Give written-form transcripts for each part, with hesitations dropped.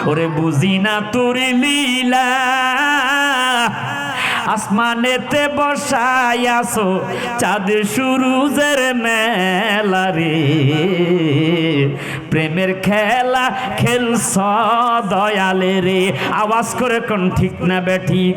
ওরে বুঝি না তোর লীলা আসমানেতে বসাই আসো চাঁদ সূরুজের মেলা রে প্রেমের খেলা খেলছ দয়ালে রে আওয়াজ করে কোন ঠিক না বেঠিক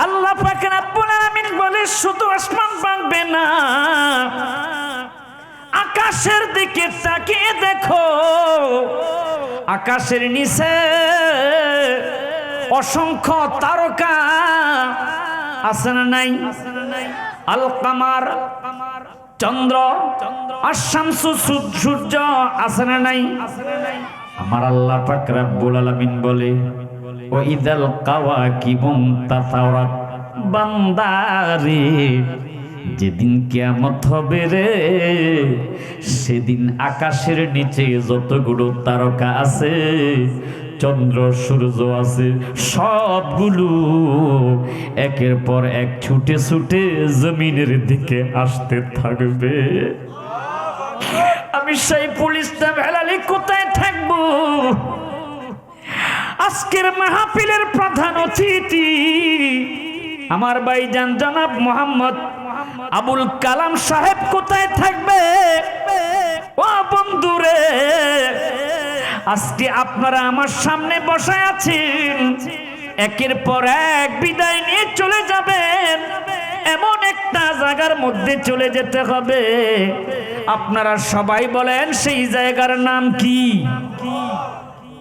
আল্লাহ পাক রব্বুল আলামিন বলে শুধু আসমান ভাঙবে না আকাশের দিকে তাকিয়ে দেখো আকাশের নিচে অসংখ্য তারকা আছে না নাই আল কামার চন্দ্র আশ-শামসু সূর্য আছে না নাই আমার আল্লাহ পাক রব্বুল আলামিন বলে ও ইদাল কাওয়াকিবুন তাতাওয়াত বান্দারে যেদিন কিয়ামত হবে রে সেদিন আকাশের নিচে যতগুলো তারকা আছে চন্দ্র সূর্য আছে সবগুলো একের পর এক ছুটে ছুটে জমিনের দিকে আসতে থাকবে আমি সেই পুলিশটা ভেলালি কোথায় থাকবো আজকের মাহফিলের প্রধান অতিথি আমার ভাইজান জনাব মোহাম্মদ আবুল কালাম সাহেব কোথায় থাকবে ও বন্ধুরে আজকে আপনারা আমার সামনে বসে আছেন একের পর এক বিদায় নিয়ে চলে যাবেন এমন একটা জায়গার মধ্যে চলে যেতে হবে আপনারা সবাই বলেন সেই জায়গার নাম কি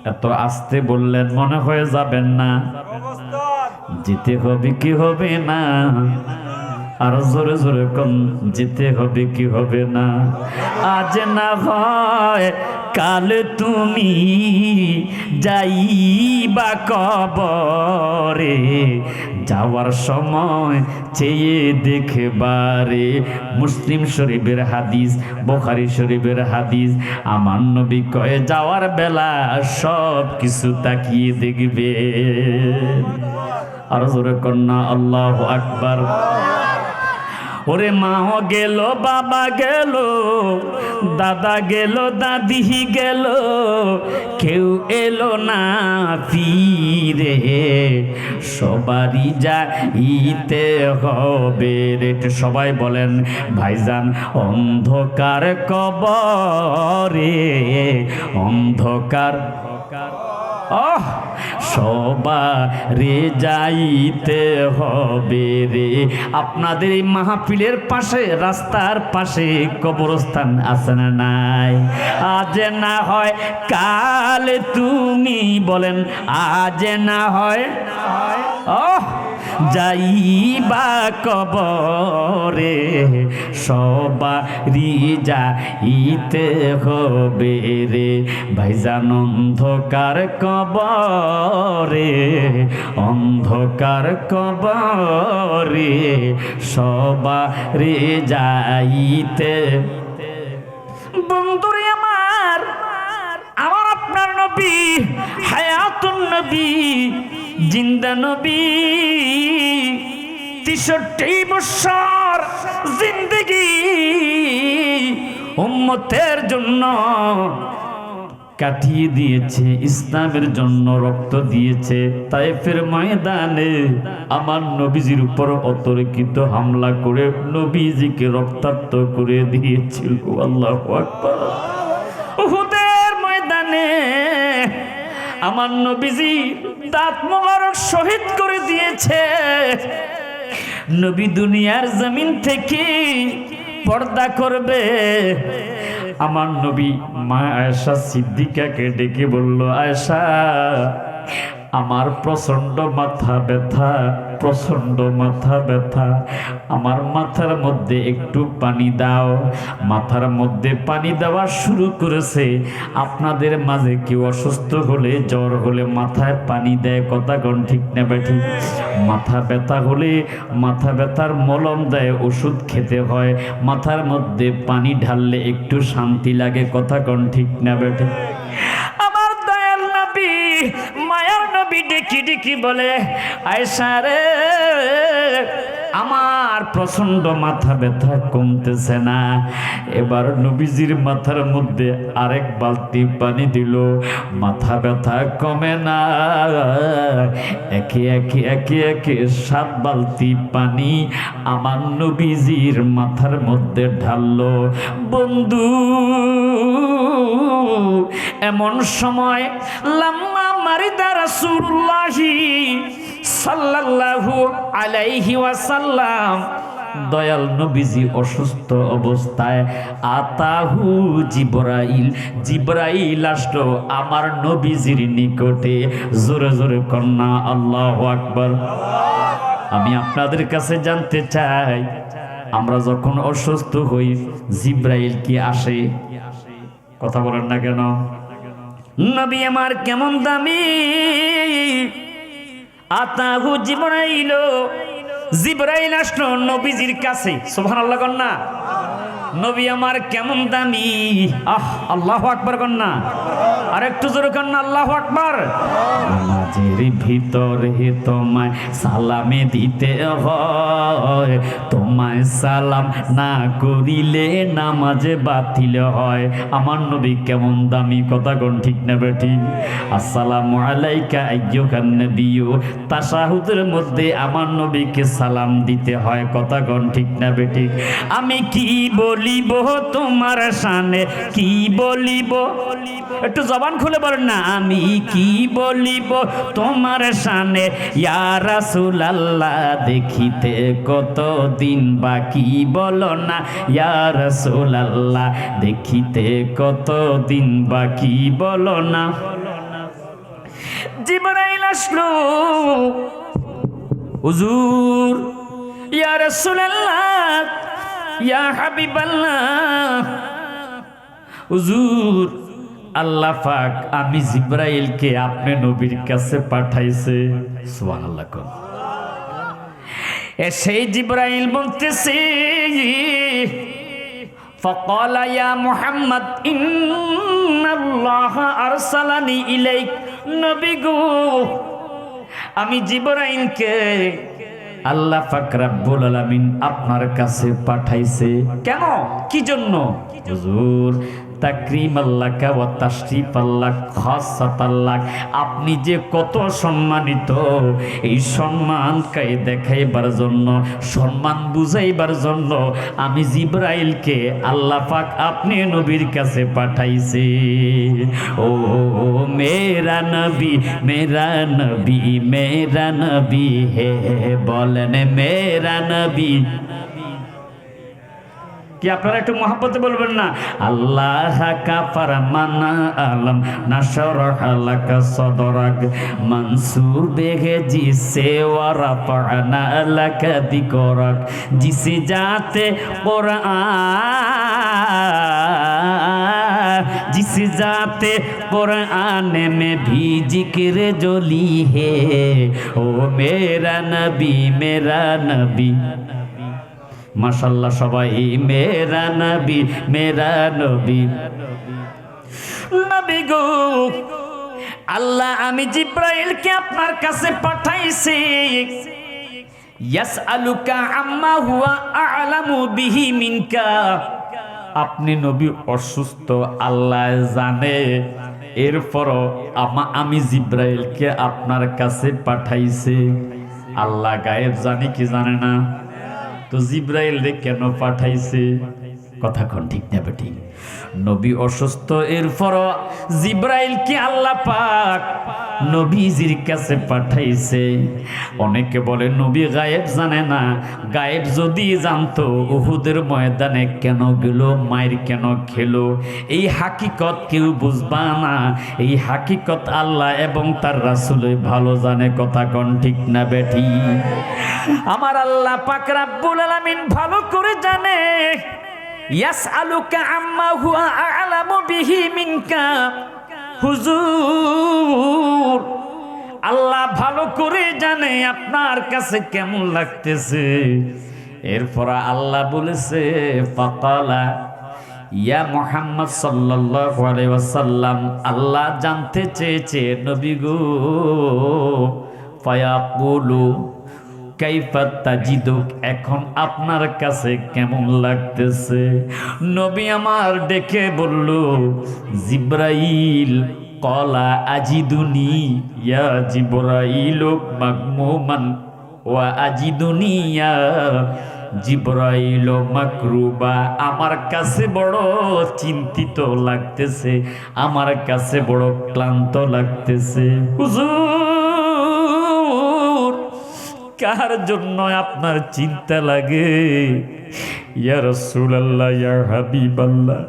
এত আস্তে বললেন মনে হয়ে যাবেন না যেতে হবে কি হবে না আর জোরে জোরে কোন যেতে হবে কি হবে না আজ না হয় কাল তুমি যাইবা কবরে যাওয়ার সময় চেয়ে দেখবারে মুসলিম শরীফের হাদিস বুখারী শরীফের হাদিস আমার নবী কয়ে যাওয়ার বেলা সব কিছু তাকিয়ে দেখবে আর জোরে কন্যা আল্লাহু আকবার ওরে মাও গেল বাবা গেল দাদা গেল দাদি গেল কেউ এলো না ফিরে সবারই যাইতে হবে রে সবাই বলেন ভাইজান অন্ধকার কবরে অন্ধকার সবারে যাইতে হবে রে আপনাদের এই মাহফিলের পাশে রাস্তার পাশে কবরস্থান আছে না নাই আজ না হয় কাল তুমি বলেন আজ না হয় যাইবা কবরে সবারই যাইতে হবে রে ভাইজান অন্ধকার কবরে অন্ধকার কবরে সবারই যাইতে বন্ধুরে আমার আপনার নবী হায়াতুন নবী জিন্দা নবী ৬৩ বছর জিন্দেগি উম্মতের জন্য কাটিয়ে দিয়েছে ইসলামের জন্য রক্ত দিয়েছে তায়েফের ময়দানে আমার নবীজির উপর অতর্কিত হামলা করে নবীজিকে রক্তাক্ত করে দিয়েছিল আল্লাহু আকবার উহুদের ময়দানে আমার নবীজি দাঁত মোবারক শহীদ করে দিয়েছে নবী দুনিয়ার জমিন থেকে পর্দা করবে আমার নবী মা আয়েশা সিদ্দিকাকে ডেকে বলল আয়েশা আমার প্রচন্ড মাথা ব্যথা প্রচন্ড মাথা ব্যথা আমার মাথার মধ্যে একটু পানি দাও মাথার মধ্যে পানি দেওয়া শুরু করেছে আপনাদের মাঝে কেউ অসুস্থ হলে জ্বর হলে মাথায় পানি দেয় কথা কোন ঠিক না বেঠিক মাথা ব্যথা হলে মাথা ব্যথার মলম দেয় ওষুধ খেতে হয় মাথার মধ্যে পানি ঢাললে একটু শান্তি লাগে কথা কোন ঠিক না বেঠিক আমার দয়াল নবী মায়ার নবী ডেকি ডেকি বলে আয়েশা রে আমার প্রচন্ড মাথা ব্যথা কমতেছে না। এবার নবীজির মাথার মধ্যে আরেক বালতি পানি দিল, মাথা ব্যথা কমে না। একে একে একে একে 7 বালতি পানি আমার নবীজির মাথার মধ্যে ঢাললো। বন্ধু, এমন সময় লাম্মা মারিদা রাসূলুল্লাহি সাল্লাল্লাহু আলাইহি ওয়াসাল্লাম, দয়াল নবীজি অসুস্থ অবস্থায়, আতাহু জিবরাইল, জিবরাইল আসলো আমার নবীজির নিকটে। জোরে জোরে কন্যা আল্লাহু আকবার। আমি আপনাদের কাছে জানতে চাই, আমরা যখন অসুস্থ হই জিবরাইল কি আসে? কথা বলেন না কেন? নবী আমার কেমন দামি। আতাহু জিবরাইল, জিবরাইল আসলো নবীজির কাছে। সুবহানাল্লাহ কন্যা। নবী আমার কেমন দামি। আল্লাহু আকবার কন্যা। আর একটু জোরে কন্যা আল্লাহু আকবার। নামাজের ভিতরে তোমায় সালামে দিতে হয়, তোমায় সালাম না করিলে নামাজে বাতিল হয়। আমার নবী কেমন দামি, কথা কোন ঠিক না বেঠিক? আসসালামু আলাইকা আইয়ুহান নবিয়্যু, তাশাহুদের মধ্যে আমার নবীকে সালাম দিতে হয়, কথা কোন ঠিক না বেঠিক? আমি কি বলিব তোমার শানে, কি বলিব? একটু জবান খুলে বলেন না, আমি কি বলিব তোমার শানে ইয়া রাসূলুল্লাহ, দেখিতে কতদিন বাকি বলো না ইয়া রাসূলুল্লাহ, দেখিতে কতদিন বাকি বলো না। জিবরাইল আসলো, হুজুর ইয়া রাসূলুল্লাহ, ইয়া হাবিবাল্লাহ, হুজুর আল্লাহ পাক আমি জিবরাইলকে আপনি নবীর কাছে পাঠাইছে। সুবহানাল্লাহ কোন। সেই জিবরাইল বলতেছে, ফাকালা ইয়া মুহাম্মদ ইন্নাল্লাহ আরসালানি ইলাইক, নবী গো আমি জিবরাইলকে আল্লাহ পাক রব্বুল আলামিন আপনার কাছে পাঠাইছে। কেন, কি জন্য? হুজুর তাকরীম আল্লাহ ওয়া তাশরীফ আল্লাহ খাসাত আল্লাহ, আপনি যে কত সম্মানিত, এই সম্মানকে দেখাইবার জন্য, সম্মান বুঝাইবার জন্য আমি জিবরাইলকে আল্লাহ পাক আপনি নবীর কাছে পাঠাইছে। ও মেরা নবী, মেরা নবী, মেরা নবী হে, বলেন মেরা নবী। কি আপনারা একটু মহব্বতে বলবেন না? আল্লাহ কা ফরমানা আলম নাশরহ লাকা সদরাক, মনসুবে হে জিসে ওয়া রাফানা লাকা যিকরাক, জিসে जाते कुरान, जिस जाते कुरान में भी जिक्र जोली है, ओ मेरा नबी, मेरा नबी। माशाल्लाह सबाई मेरा नबी, मेरा नबी। नबी गो আল্লাহ আমি জিব্রাইলকে আপনার কাছে পাঠাইছি। ইয়াসআলুকা আম্মা হুয়া আ'লামু বিহি মিনকা, আপনি নবী অসুস্থ আল্লাহ জানে, এরপরও আমি জিব্রাইলকে আপনার কাছে পাঠাইছি। আল্লাহ গায়েব জানে কি জানে না? তো জিব্রাইল রে কেন পাঠাইছে? কথা কোন ঠিক না বেঠিক? নবী অসুস্থ, এরপরও জিব্রাইলকে আল্লাহ পাক নবীজির কাছে পাঠাইছে। অনেকে বলে নবী গায়েব জানে না। গায়েব যদি জানতো উহুদের ময়দানে কেন গেল, মায়ের কেন খেলো, এই হাকিকত কেউ বুঝবা না। এই হাকিকত আল্লাহ এবং তার রাসূল ভালো জানে। কথা কোন ঠিক না বেঠি? আমার আল্লাহ পাক রব্বুল আলামিন ভালো করে জানে। ইয়াসআলুকা আম্মা হুয়া আ'লামু বিহি মিনকা, হুজুর আল্লাহ ভালো করে জানে আপনার কাছে কেমন লাগতেছে। এরপর আল্লাহ বলেছে, ফাকালা ইয়া মুহাম্মদ সাল্লাল্লাহু আলাইহি ওয়াসাল্লাম, আল্লাহ জানতে চেয়েছে নবী গো, ফায়াকুলু কাইফা তাজিদুক, এখন আপনার কাছে কেমন লাগতেছে? নবী আমার ডেকে বলল, জিব্রাইল, কলা আজিদুনি ইয়া জিব্রাইল মাগমুমান ওয়া আজিদুনি ইয়া জিব্রাইল মাকরুবা, আমার কাছে বড় চিন্তিত লাগতেছে, আমার কাছে বড় ক্লান্ত লাগতেছে। হুজুর, কার জন্য আপনার চিন্তা লাগে? ইয়া রাসূলুল্লাহ, ইয়া হাবিবাল্লাহ।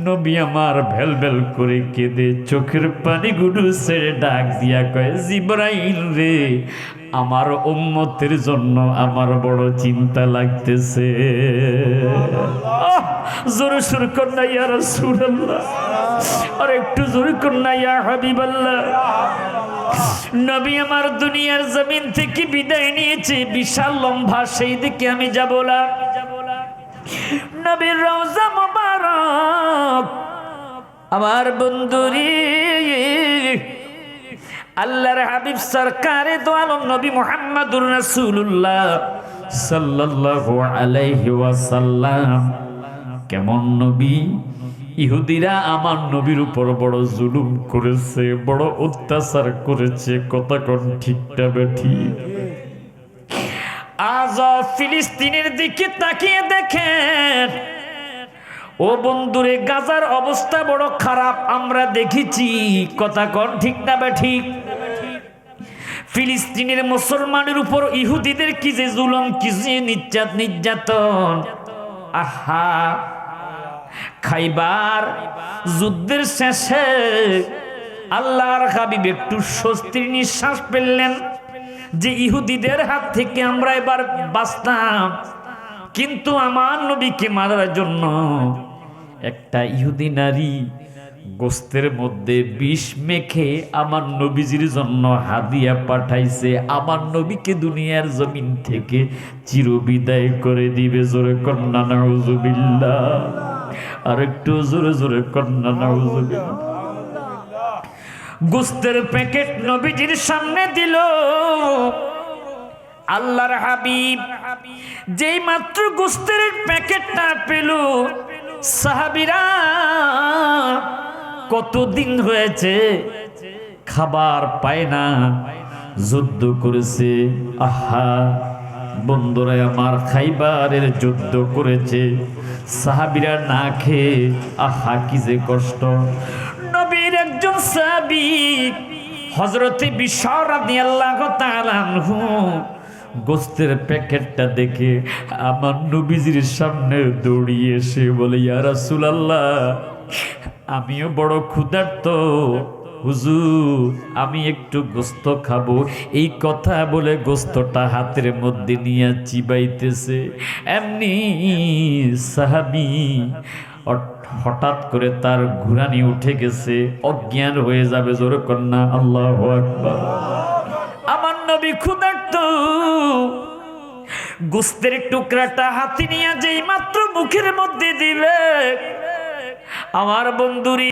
নবী আমার ভেল ভেল করে কেঁদে চোখের পানিগুলো ছেড়ে ডাক দিয়া কয়, জিব্রাইল রে, আমার উম্মতের জন্য আমার বড় চিন্তা লাগতেছে। জোরে সুর কর না ইয়া রাসূলুল্লাহ, আর একটু জোরে কর না ইয়া হাবিবাল্লাহ। নবী আমার দুনিয়ার জমিন থেকে বিদায় নিয়েছে, বিশাল লম্বা, সেই দিকে আমি যাব না। নবীর রওজা মোবারক, আমার বন্ধুরি, আল্লাহর হাবিব সরকারে দো আলম নবী মুহাম্মদুর রাসূলুল্লাহ সাল্লাল্লাহু আলাইহি ওয়াসাল্লাম। কেমন নবী! ইহুদিরা আমার নবীর উপর বড় জুলুম করেছে, বড় অত্যাচার করেছে, কথা কোন ঠিকটা বেঠি? আজ ফিলিস্তিনের দিকে তাকিয়ে দেখেন ও বন্ধুরে, গাজার অবস্থা বড় খারাপ আমরা দেখেছি, কথা কোন ঠিক না বেঠিক? ফিলিস্তিনের মুসলমানের উপর ইহুদিদের কি যে জুলুম, কি যে নির্যাতন! আহা, খাইবার যুদ্ধের শেষে আল্লাহর হাবিব একটু স্বস্তির নিঃশ্বাস ফেললেন যে ইহুদিদের হাত থেকে আমরা এবার বাঁচতাম। কিন্তু আমার নবীকে মারার জন্য একটা ইহুদি নারী গোস্তের মধ্যে বিষ মেখে আমার নবীজির জন্য হাদিয়া পাঠাইছে, আমার নবীকে দুনিয়ার জমিন থেকে চিরবিদায় করে দিবে। জোরে কন্যা নাউজুবিল্লাহ, আর একটু জোরে জোরে কন্যা নাউজুবিল্লাহ। গোস্তের প্যাকেট নবীজির সামনে দিল। আল্লাহর হাবিব যেই মাত্র গোস্তের প্যাকেটটা পেল, সাহাবীরা কতদিন হয়েছে খাবার পায় না, যুদ্ধ করেছে। আহা বন্ধুরা আমার, খাইবারের যুদ্ধ করেছে, সাহাবীরা না খেয়ে, আহা কি যে কষ্ট। নবীর একজন সাহাবী হযরতে বিশর রাদিয়াল্লাহু তাআলা আনহু গোস্তের প্যাকেটটা দেখে আমার নবীজির সামনে দৌড়িয়ে এসে বলে, ইয়া রাসূলুল্লাহ, আমিও বড় ক্ষুধার্ত, হুজুর আমি একটু গোস্ত খাবো। এই কথা বলে গোস্তটা হাতের মধ্যে নিয়ে চিবাইতেছে। এমনি সাহাবী হঠাৎ করে তার ঘুরানি উঠে গেছে, অজ্ঞান হয়ে যাবে। জোরে কন্যা আল্লাহু আকবার। আমার নবী ক্ষুধার্ত, গোস্তের টুকরাটা হাতে নিয়ে যেই মাত্র মুখের মধ্যে দিলে, আমার বন্ধুরি